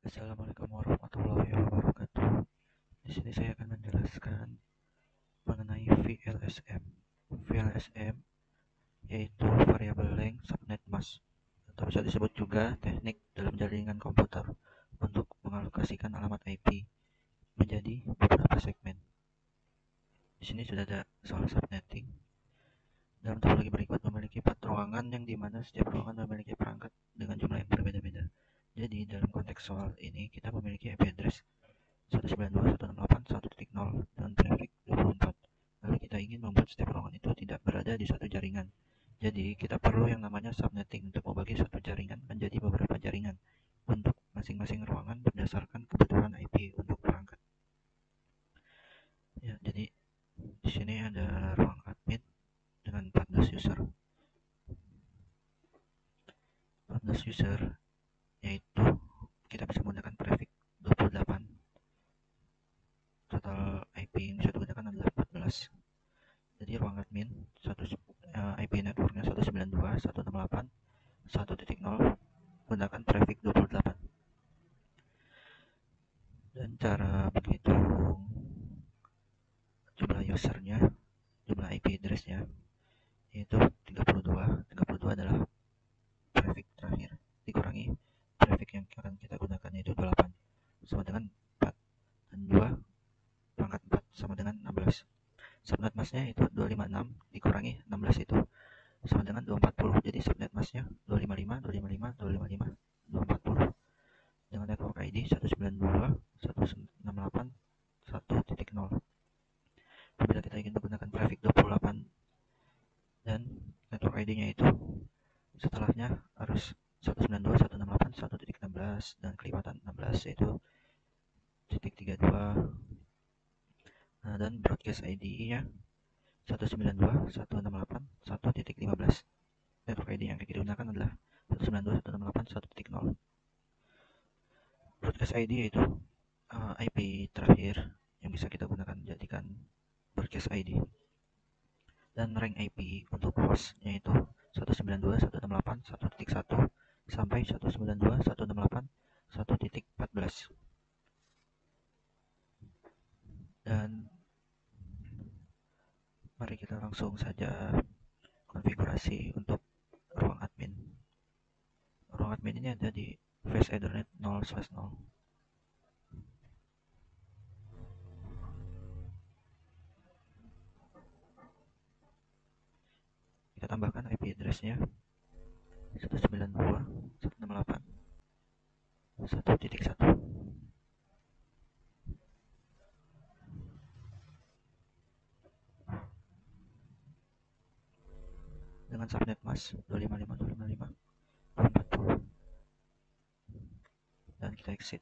Assalamualaikum warahmatullahi wabarakatuh. Di sini saya akan menjelaskan mengenai VLSM. VLSM yaitu Variable Length Subnet Mask, atau bisa disebut juga teknik dalam jaringan komputer untuk mengalokasikan alamat IP menjadi beberapa segmen. Di sini sudah ada soal subnetting. Dalam topologi berikut memiliki 4 ruangan yang dimana setiap ruangan memiliki perangkat dengan jumlah yang berbeda-beda. Jadi dalam konteks soal ini kita memiliki IP address 192.168.1.0 dengan traffic 24. Lalu kita ingin membuat setiap ruangan itu tidak berada di satu jaringan. Jadi kita perlu yang namanya subnetting untuk membagi satu jaringan menjadi beberapa jaringan untuk masing-masing ruangan berdasarkan kebutuhan IP untuk perangkat. Ya, jadi di sini ada ruang admin dengan 14 user. 14 user yaitu kita bisa menggunakan prefix 28. Total IP yang bisa digunakan adalah 14. Jadi ruang admin IP networknya 192.168.1.0 menggunakan prefix 28. Dan cara menghitung jumlah usernya, jumlah IP addressnya yaitu 32. 32 adalah prefix terakhir dikurangi prefix yang akan kita gunakan yaitu 28 sama dengan 4, dan 2 pangkat 4 sama dengan 16. Subnet masknya itu 256 dikurangi 16 itu sama dengan 240. Jadi subnet masknya 255, 255, 255, 240 dengan network ID 192.168.1.0. Apabila kita ingin menggunakan prefix 28 dan network ID-nya itu setelahnya harus 192.168.1.16 dan kelipatan 16 yaitu .32. Nah, dan broadcast ID-nya 192.168.1.15. Network ID yang kita gunakan adalah 192.168.1.0. Broadcast ID yaitu IP terakhir yang bisa kita gunakan jadikan broadcast ID. Dan rank IP untuk host yaitu 192.168.1.1 sampai 192.168.1.14. Dan mari kita langsung saja konfigurasi untuk ruang admin. Ruang admin ini ada di face Ethernet 0/0. Kita tambahkan IP address-nya 192.168.1.1 dengan subnet mask 255.255.240 dan kita exit.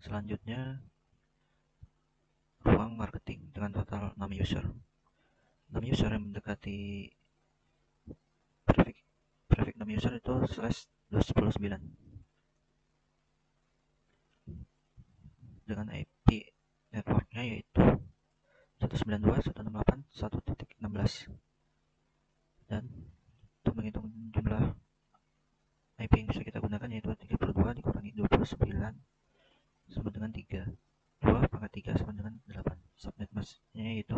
Selanjutnya ruang marketing dengan total 6 user. 6 user yang mendekati prefix 6 user itu /219 dengan IP networknya yaitu 192.168.1.16. Dan untuk menghitung jumlah IP yang bisa kita gunakan yaitu 32 dikurangi 29 sama dengan 3. 2 pangkat 3 sama dengan 8. Subnet masknya yaitu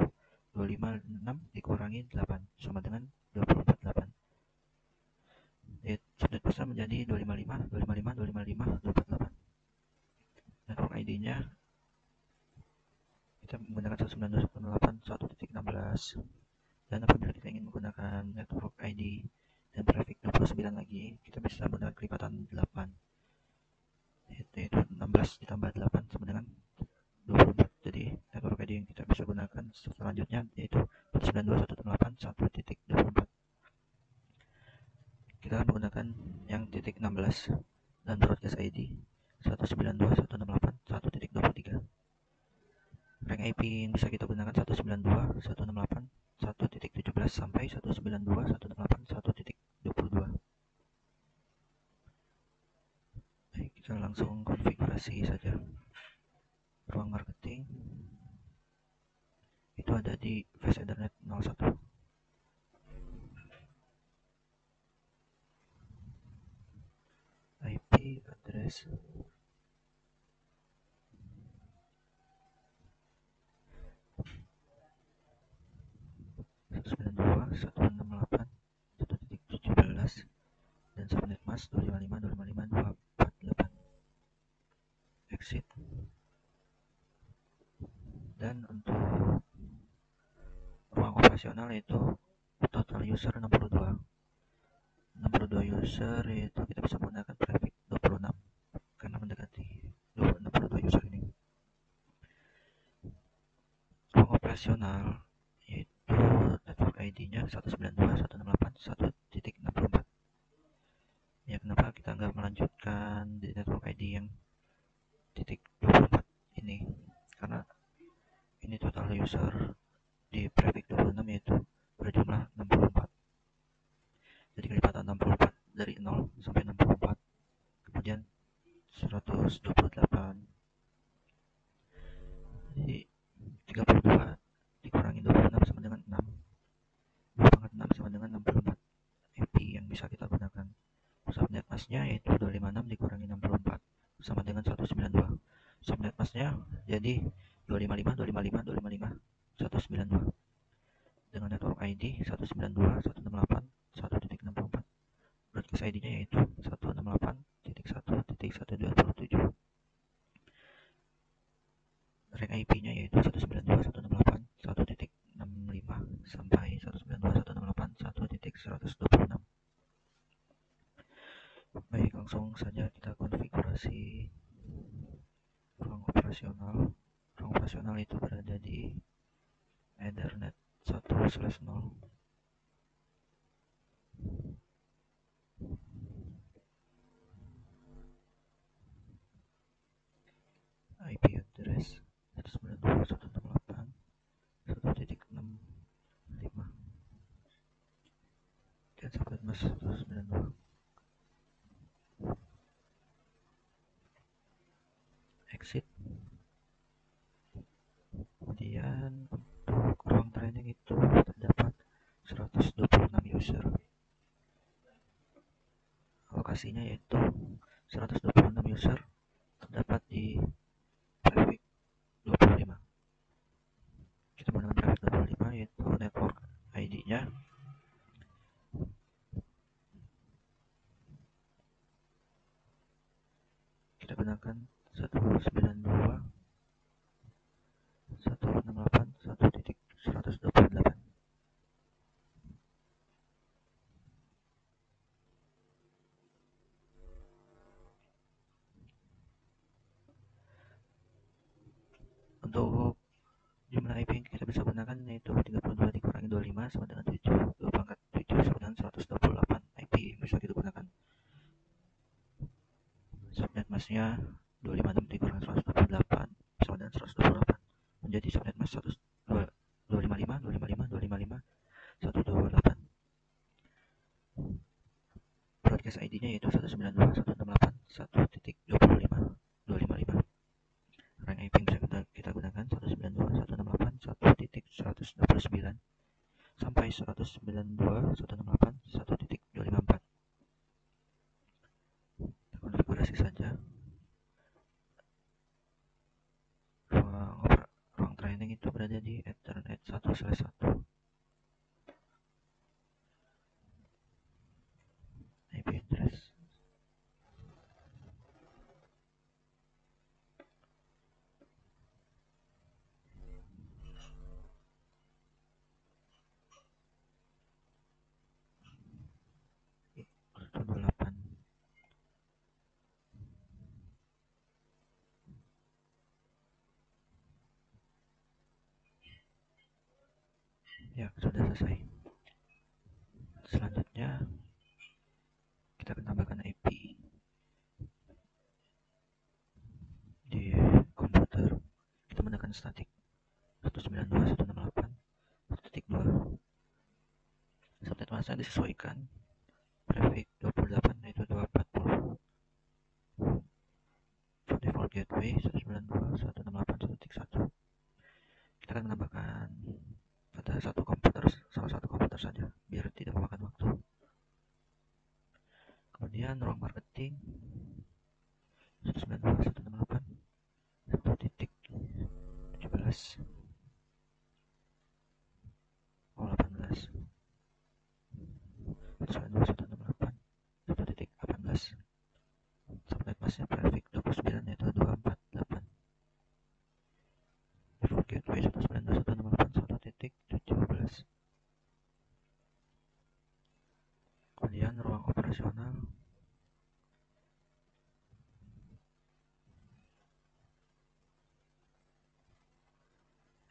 256 dikurangi 8 sama dengan 248. Subnet masknya menjadi 255, 255, 255, 248. Network ID-nya kita menggunakan 192.168.1.16. Dan apabila kita ingin menggunakan network ID dan prefix 29 lagi, kita bisa menggunakan kelipatan 8 yaitu 16 ditambah 8 sama dengan 24. Jadi network ID yang kita bisa gunakan selanjutnya yaitu 192.168.1.24. Kita akan menggunakan yang titik 16 dan broadcast ID 192.168.1.23. Rank IP yang bisa kita gunakan 192.168.1.17 sampai 192.168.1.22. Baik, kita langsung konfigurasi saja. Ruang marketing itu ada di face Ethernet 01. IP address. Dan subnet mask 255.255.248. Exit. Dan untuk ruang operasional itu total user 62 user, itu kita bisa menggunakan traffic 26 karena mendekati 62 user ini. Ruang operasional yaitu network ID-nya 192.168.1.64. Ya, kenapa kita nggak melanjutkan di network ID yang titik 24 ini? Karena ini total user di prefix 26 yaitu berjumlah 64. Jadi kelipatan 64 dari 0 sampai 64, kemudian 128. Jadi 32 dikurangi 26 sama dengan 6. 2 pangkat 6 sama dengan 64 IP yang bisa kita gunakan. Subnet masknya yaitu 256 dikurangi 64 sama dengan 192. Subnet masknya jadi 255.255.255.192 dengan network ID 192.168.1.64. Broadcast ID-nya yaitu 168.1.127. Rank IP-nya yaitu 192.168.1.65 sampai 192.168.1.126. Baik, langsung saja kita konfigurasi ruang operasional. Ruang operasional itu berada di Ethernet 1/0. IP address 192.168.1.65 dan subnet mask 192. Exit. Kemudian untuk ruang training itu terdapat 126 user. Lokasinya yaitu 126 user terdapat di prefix 25. Kita menggunakan prefix 25 yaitu network ID-nya kita gunakan 192.168.1.128. Untuk jumlah IP yang kita bisa gunakan yaitu 32 dikurangi 25 sama dengan 7. 2 pangkat 7 sama dengan 128 IP yang bisa kita gunakan. Subnet masknya 256 dikurangi 128 sama dengan 128 menjadi subnet mask 255.255.255.128. Broadcast ID-nya yaitu 192.168.1.25.255. Rank IP yang bisa kita gunakan 192.168.1.129 sampai 192.168.1.254. Kita konfigurasi saja. Ruang training itu berada di Ethernet 1/1. IP address 28. Ya, sudah selesai. Selanjutnya kita akan tambahkan IP di komputer. Kita menekan static 192.168.1.2. Subnet masknya disesuaikan prefix 28 yaitu 240. For default gateway 192.168.1.1. Kita akan menambahkan pada salah satu komputer saja biar tidak memakan waktu. Kemudian ruang marketing 192.168.1.17 oh 18 192.168.1.18 subnet masknya prefix 29 yaitu 248 default gateway 192.168.1.17 kemudian ruang operasional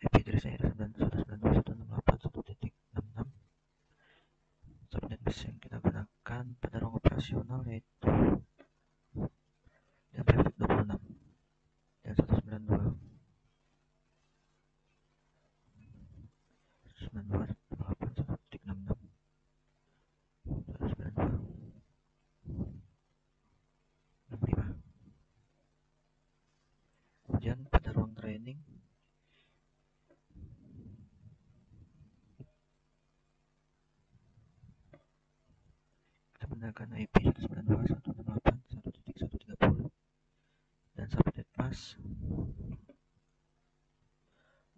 IP address-nya 192.168.1.66 subnet mask yang kita gunakan pada ruang operasional yaitu yang prefix 26 dan 192.168.1.66 192.65. Kemudian pada ruang training kita menggunakan IP 192.168.1.130 dan subnet mask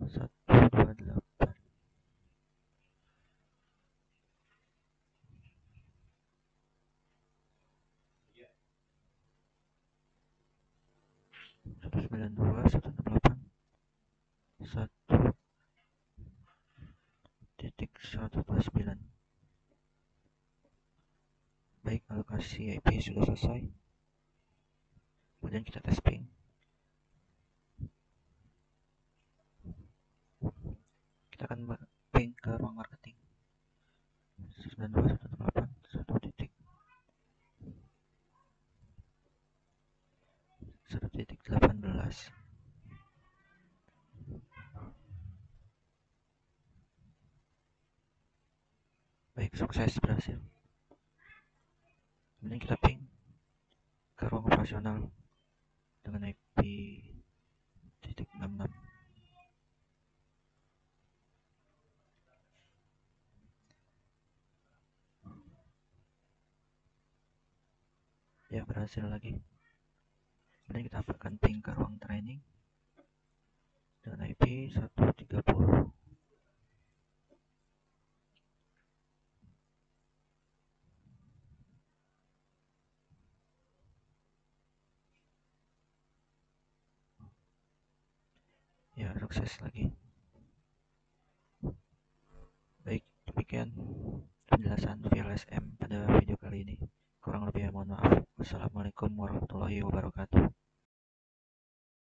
128 192.168.1.129. Baik, alokasi IP sudah selesai. Kemudian kita tes ping. Kita akan ping ke ruang marketing 192.168.1.18. Baik, sukses berhasil. Kemudian kita ping ke ruang operasional dengan IP 66. Ya, berhasil lagi. Kemudian kita akan ping ke ruang training dengan IP 130. Ya, sukses lagi. Baik, demikian penjelasan VLSM pada video kali ini. Kurang lebih mohon maaf. Wassalamualaikum warahmatullahi wabarakatuh.